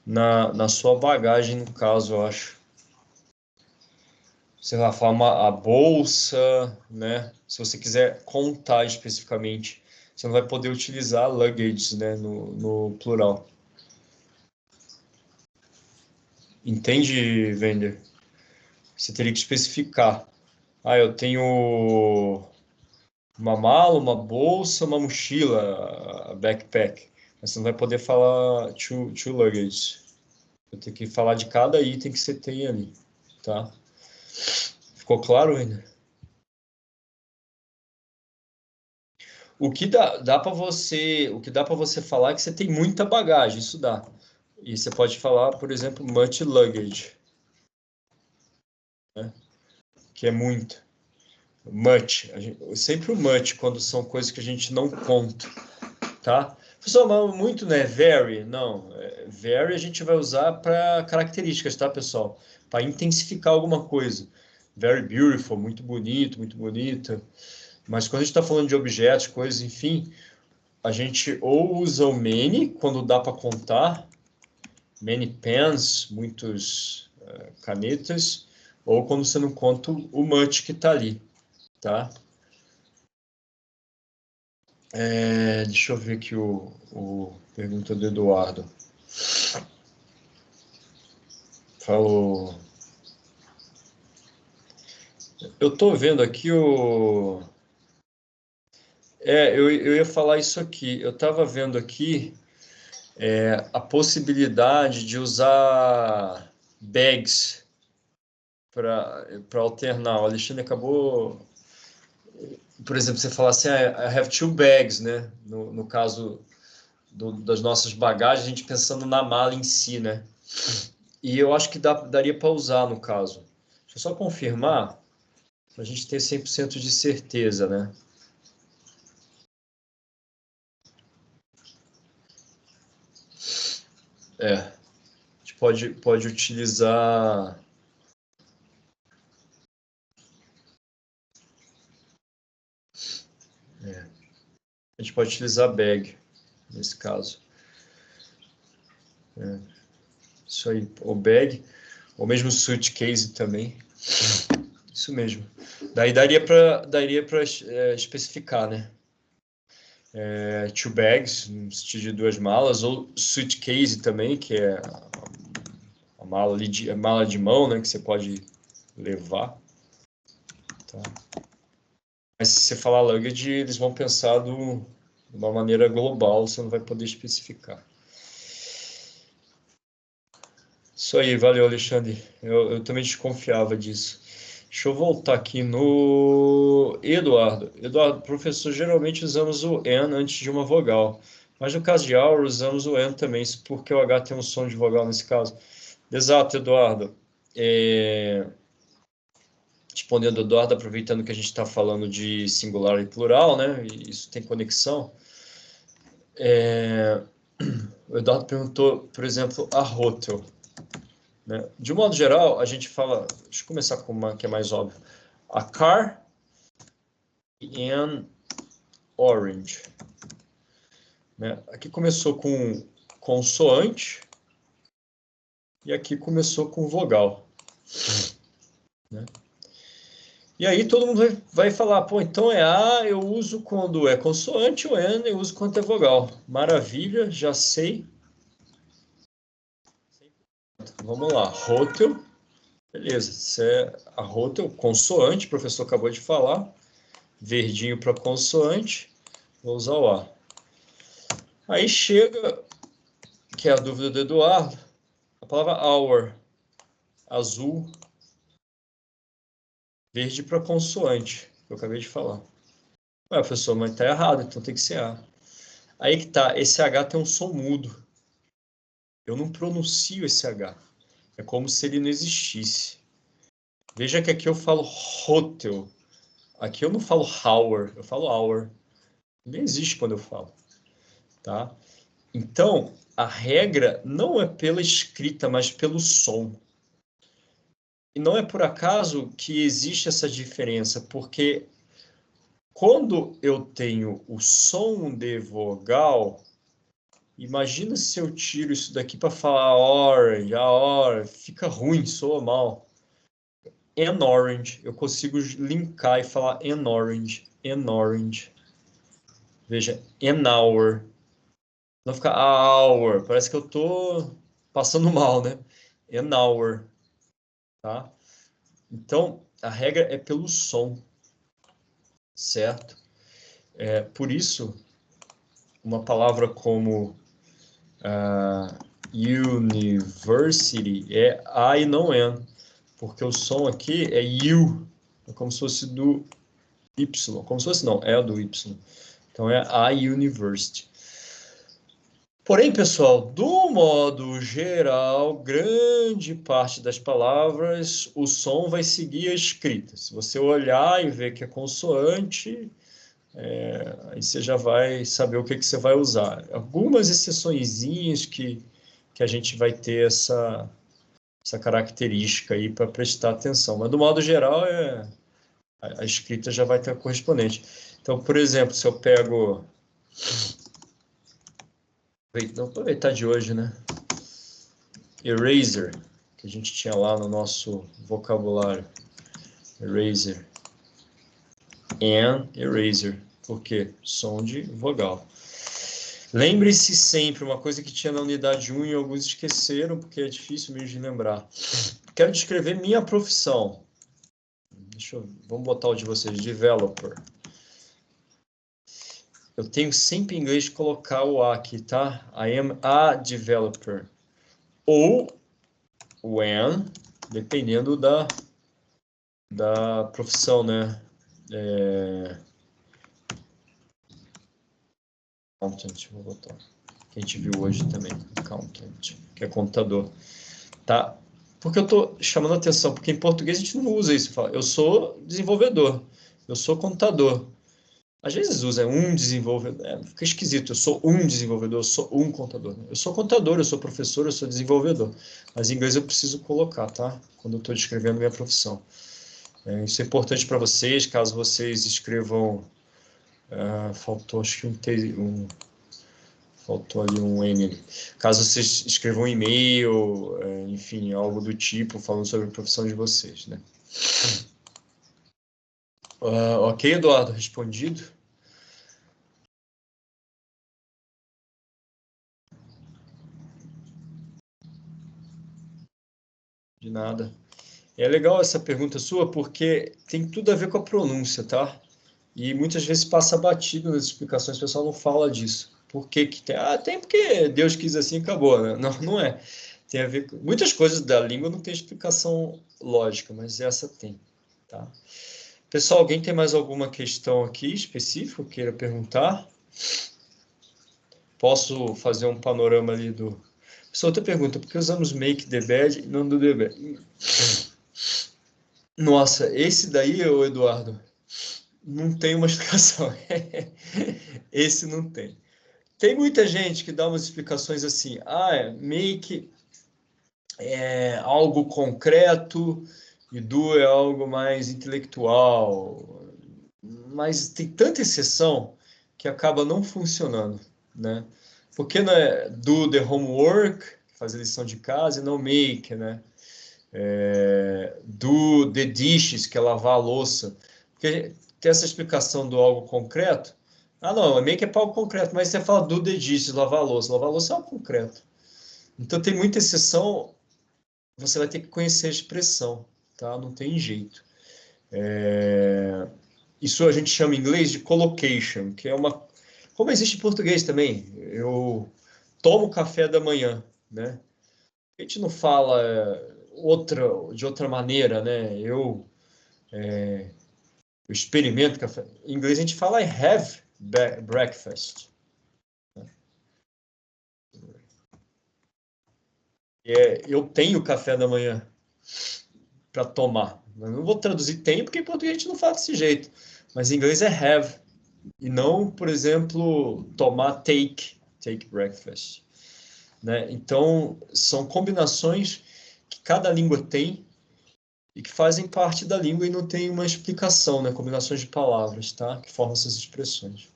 na sua bagagem, no caso, eu acho. Sei lá, falar a bolsa, né? Se você quiser contar especificamente, você não vai poder utilizar luggage, né, no plural. Entende, Vender? Você teria que especificar. Eu tenho uma mala, uma bolsa, uma mochila, backpack. Mas você não vai poder falar to luggage. Vai ter que falar de cada item que você tem ali, tá? Ficou claro, Vender? O que dá para você falar é que você tem muita bagagem, isso dá. E você pode falar, por exemplo, much luggage, né? Que é muito. Much, sempre o much quando são coisas que a gente não conta, tá? Pessoal, mas muito não é very, não. Very a gente vai usar para características, tá, pessoal? Para intensificar alguma coisa. Very beautiful, muito bonito, muito bonita. Mas quando a gente está falando de objetos, coisas, enfim, a gente ou usa o many quando dá para contar, many pens, muitos canetas, ou quando você não conta o much que está ali, tá? Deixa eu ver aqui o pergunta do Eduardo. Falou. Eu tô vendo aqui eu ia falar isso aqui. Eu estava vendo aqui a possibilidade de usar bags para alternar. O Alexandre acabou, por exemplo, você falar assim, I have 2 bags, né? No caso das nossas bagagens, a gente pensando na mala em si, né? E eu acho que daria para usar no caso. Deixa eu só confirmar, para a gente ter 100% de certeza, né? A gente pode utilizar... A gente pode utilizar bag, nesse caso. Isso aí, ou bag, ou mesmo suitcase também. Isso mesmo. Daí daria para especificar, né? 2 bags, no sentido de 2 malas, ou suitcase também, que é a mala de mão, né? Que você pode levar. Tá? Mas se você falar luggage, eles vão pensar de uma maneira global, você não vai poder especificar. Isso aí, valeu, Alexandre. Eu também desconfiava disso. Deixa eu voltar aqui no Eduardo. Eduardo, professor, geralmente usamos o N antes de uma vogal. Mas no caso de our, usamos o N também, porque o H tem um som de vogal nesse caso. Exato, Eduardo. Respondendo, Eduardo, aproveitando que a gente está falando de singular e plural, né? E isso tem conexão. O Eduardo perguntou, por exemplo, a hotel. Né? De um modo geral, a gente fala... Deixa eu começar com uma que é mais óbvia. A car and orange. Né? Aqui começou com consoante e aqui começou com vogal. Né? E aí todo mundo vai falar, pô, então é A, eu uso quando é consoante, ou N, eu uso quando é vogal. Maravilha, já sei. Vamos lá, hotel. Beleza, isso é a hotel, consoante, o professor acabou de falar. Verdinho para consoante, vou usar o A. Aí chega, que é a dúvida do Eduardo, a palavra hour, azul, verde para consoante, que eu acabei de falar. Ué, professor, mas tá errado, então tem que ser A. Aí que tá, esse H tem um som mudo. Eu não pronuncio esse H. É como se ele não existisse. Veja que aqui eu falo hotel. Aqui eu não falo hour, eu falo hour. Nem existe quando eu falo, tá? Então, a regra não é pela escrita, mas pelo som. E não é por acaso que existe essa diferença, porque quando eu tenho o som de vogal, imagina se eu tiro isso daqui para falar orange, a orange, fica ruim, soa mal. An orange, eu consigo linkar e falar an orange, an orange. Veja, an hour. Não fica hour, parece que eu tô passando mal, né? An hour, tá? Então, a regra é pelo som, certo? Por isso, uma palavra como university é A e não N, porque o som aqui é U, é como se fosse do Y, como se fosse não, é do Y. Então é a university. Porém, pessoal, do modo geral, grande parte das palavras, o som vai seguir a escrita. Se você olhar e ver que é consoante, aí você já vai saber o que você vai usar. Algumas exceçõezinhas que a gente vai ter essa característica aí para prestar atenção. Mas, do modo geral, a escrita já vai ter a correspondente. Então, por exemplo, se eu pego... Vou aproveitar de hoje, né? Eraser, que a gente tinha lá no nosso vocabulário. Eraser. And eraser. Por quê? Som de vogal. Lembre-se sempre, uma coisa que tinha na unidade 1 e alguns esqueceram, porque é difícil mesmo de lembrar. Quero descrever minha profissão. Vamos botar o de vocês, developer. Eu tenho sempre em inglês colocar o A aqui, tá? I am a developer. Ou when, dependendo da profissão, né? Accountant, vou botar. Que a gente viu hoje também, accountant, que é contador. Tá? Porque eu estou chamando a atenção, porque em português a gente não usa isso. Fala, eu sou desenvolvedor, eu sou contador. Às vezes usa um desenvolvedor, fica esquisito, eu sou um desenvolvedor, eu sou um contador. Eu sou contador, eu sou professor, eu sou desenvolvedor. Mas em inglês eu preciso colocar, tá? Quando eu estou descrevendo minha profissão. Isso é importante para vocês, caso vocês escrevam... faltou, acho que faltou ali um N ali. Caso vocês escrevam um e-mail, enfim, algo do tipo, falando sobre a profissão de vocês, né? Ok, Eduardo, respondido? De nada. É legal essa pergunta sua, porque tem tudo a ver com a pronúncia, tá? E muitas vezes passa batido nas explicações, o pessoal não fala disso. Por que que tem? Tem porque Deus quis assim e acabou, né? Não, não é. Tem a ver com... Muitas coisas da língua não tem explicação lógica, mas essa tem, tá? Pessoal, alguém tem mais alguma questão aqui específica, queira perguntar? Posso fazer um panorama ali do... Pessoal, outra pergunta, por que usamos make the bad e não do the bad? Nossa, esse daí, ô Eduardo, não tem uma explicação. Esse não tem. Tem muita gente que dá umas explicações assim, make é algo concreto e do é algo mais intelectual. Mas tem tanta exceção que acaba não funcionando, né? Porque não é do the homework, fazer lição de casa, e não make, né? Do the dishes, que é lavar a louça. Porque tem essa explicação do algo concreto. Ah, não, é meio que é para algo concreto, mas você fala do the dishes, lavar a louça. Lavar a louça é algo concreto. Então tem muita exceção, você vai ter que conhecer a expressão, tá? Não tem jeito. Isso a gente chama em inglês de collocation, que é uma... Como existe em português também, eu tomo café da manhã, né? A gente não fala de outra maneira, né? Eu experimento café. Em inglês a gente fala I have breakfast. Eu tenho café da manhã para tomar. Eu não vou traduzir tenho, porque em português a gente não fala desse jeito. Mas em inglês é have. E não, por exemplo, tomar take breakfast. Né? Então, são combinações que cada língua tem e que fazem parte da língua e não tem uma explicação, né? Combinações de palavras, tá? Que formam essas expressões.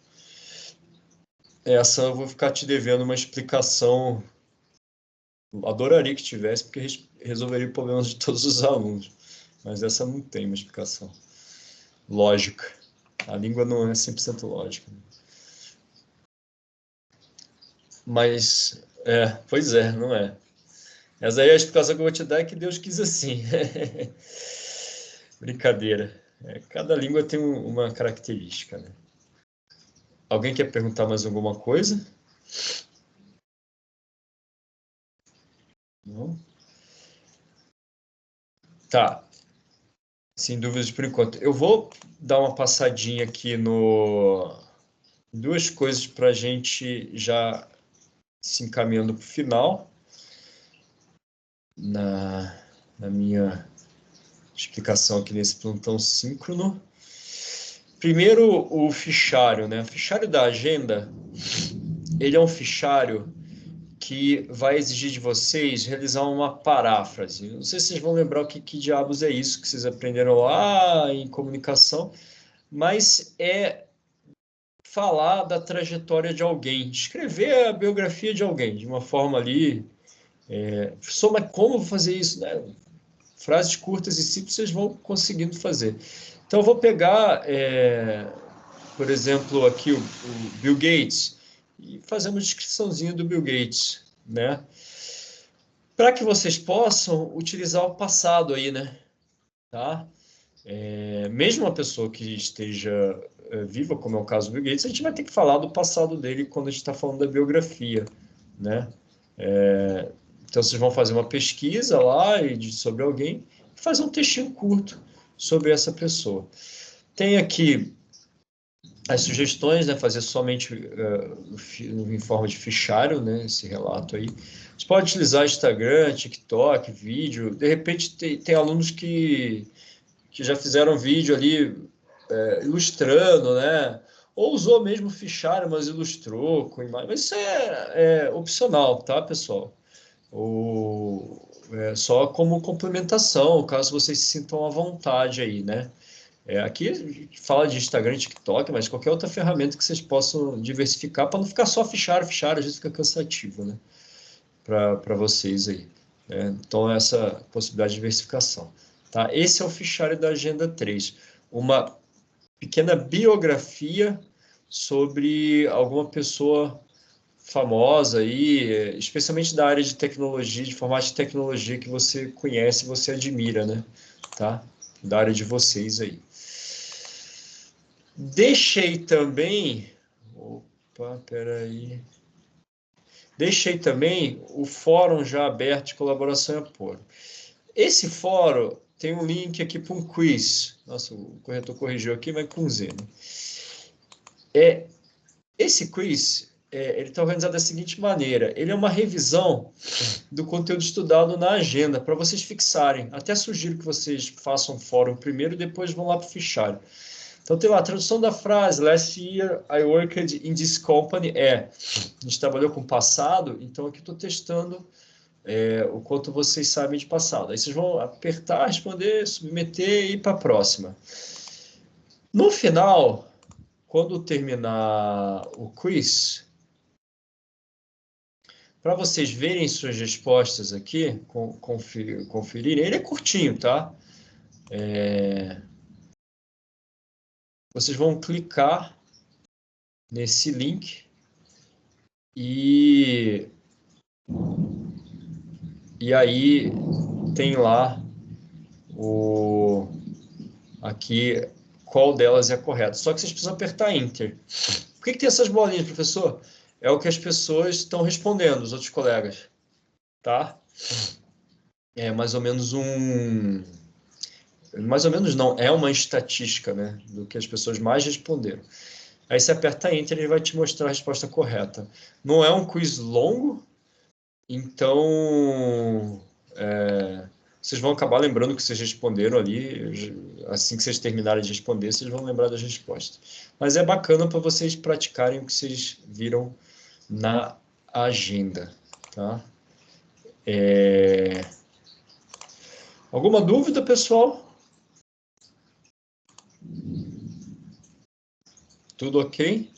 Essa eu vou ficar te devendo uma explicação. Adoraria que tivesse, porque resolveria problemas de todos os alunos. Mas essa não tem uma explicação lógica. A língua não é 100% lógica. Mas, pois é, não é. Essa aí é a explicação que eu vou te dar, é que Deus quis assim. Brincadeira. Cada língua tem uma característica, né? Alguém quer perguntar mais alguma coisa? Não? Tá. Sem dúvidas por enquanto. Eu vou dar uma passadinha aqui no... Duas coisas para a gente já se encaminhando para o final. Na minha explicação aqui nesse plantão síncrono. Primeiro, o fichário, né? O fichário da agenda, ele é um fichário que vai exigir de vocês realizar uma paráfrase. Não sei se vocês vão lembrar o que diabos é isso que vocês aprenderam lá em comunicação, mas é falar da trajetória de alguém, escrever a biografia de alguém, de uma forma ali... Mas como fazer isso, né? Frases curtas e simples vocês vão conseguindo fazer. Então, eu vou pegar, por exemplo, aqui o Bill Gates e fazer uma descriçãozinha do Bill Gates, né? Para que vocês possam utilizar o passado aí, né? Tá? Mesmo uma pessoa que esteja viva, como é o caso do Bill Gates, a gente vai ter que falar do passado dele quando a gente está falando da biografia, né? Então, vocês vão fazer uma pesquisa lá sobre alguém e fazer um textinho curto sobre essa pessoa. Tem aqui as sugestões, né? Fazer somente em forma de fichário, né? Esse relato aí. Você pode utilizar Instagram, TikTok, vídeo. De repente, tem alunos que já fizeram vídeo ali ilustrando, né? Ou usou mesmo fichário, mas ilustrou com imagem. Mas isso é opcional, tá, pessoal? Só como complementação, caso vocês se sintam à vontade aí, né? Aqui a gente fala de Instagram e TikTok, mas qualquer outra ferramenta que vocês possam diversificar para não ficar só fichário, às vezes fica cansativo, né? Para vocês aí. Então, essa possibilidade de diversificação. Tá? Esse é o fichário da Agenda 3. Uma pequena biografia sobre alguma pessoa famosa aí, especialmente da área de tecnologia, de formato de tecnologia que você conhece, você admira, né? Tá? Da área de vocês aí. Deixei também... Opa, peraí. Deixei também o fórum já aberto de colaboração e apoio. Esse fórum tem um link aqui para um quiz. Nossa, o corretor corrigiu aqui, mas com Z. Né? Esse quiz, ele está organizado da seguinte maneira. Ele é uma revisão do conteúdo estudado na agenda, para vocês fixarem. Até sugiro que vocês façam um fórum primeiro e depois vão lá para o fichário. Então, tem lá a tradução da frase, last year I worked in this company, a gente trabalhou com passado, então aqui estou testando o quanto vocês sabem de passado. Aí vocês vão apertar, responder, submeter e ir para a próxima. No final, quando terminar o quiz, para vocês verem suas respostas aqui, conferirem, ele é curtinho, tá? Vocês vão clicar nesse link e aí tem lá aqui qual delas é correta. Só que vocês precisam apertar Enter. Por que tem essas bolinhas, professor? É o que as pessoas estão respondendo, os outros colegas. Tá? É mais ou menos mais ou menos não, é uma estatística, né, do que as pessoas mais responderam. Aí você aperta Enter e ele vai te mostrar a resposta correta. Não é um quiz longo, então vocês vão acabar lembrando o que vocês responderam ali. Assim que vocês terminarem de responder, vocês vão lembrar das respostas. Mas é bacana para vocês praticarem o que vocês viram na agenda. Tá? Alguma dúvida, pessoal? Tudo ok?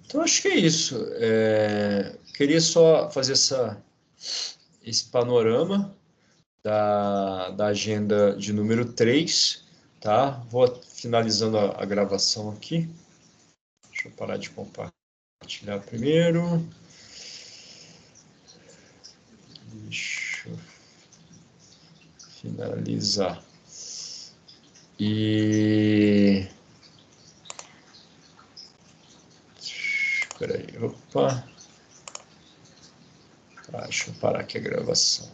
Então, acho que é isso. Queria só fazer esse panorama da agenda de número 3, tá? Vou finalizando a gravação aqui. Deixa eu parar de compartilhar primeiro. Deixa eu finalizar. Espera aí, opa. Deixa eu parar aqui a gravação.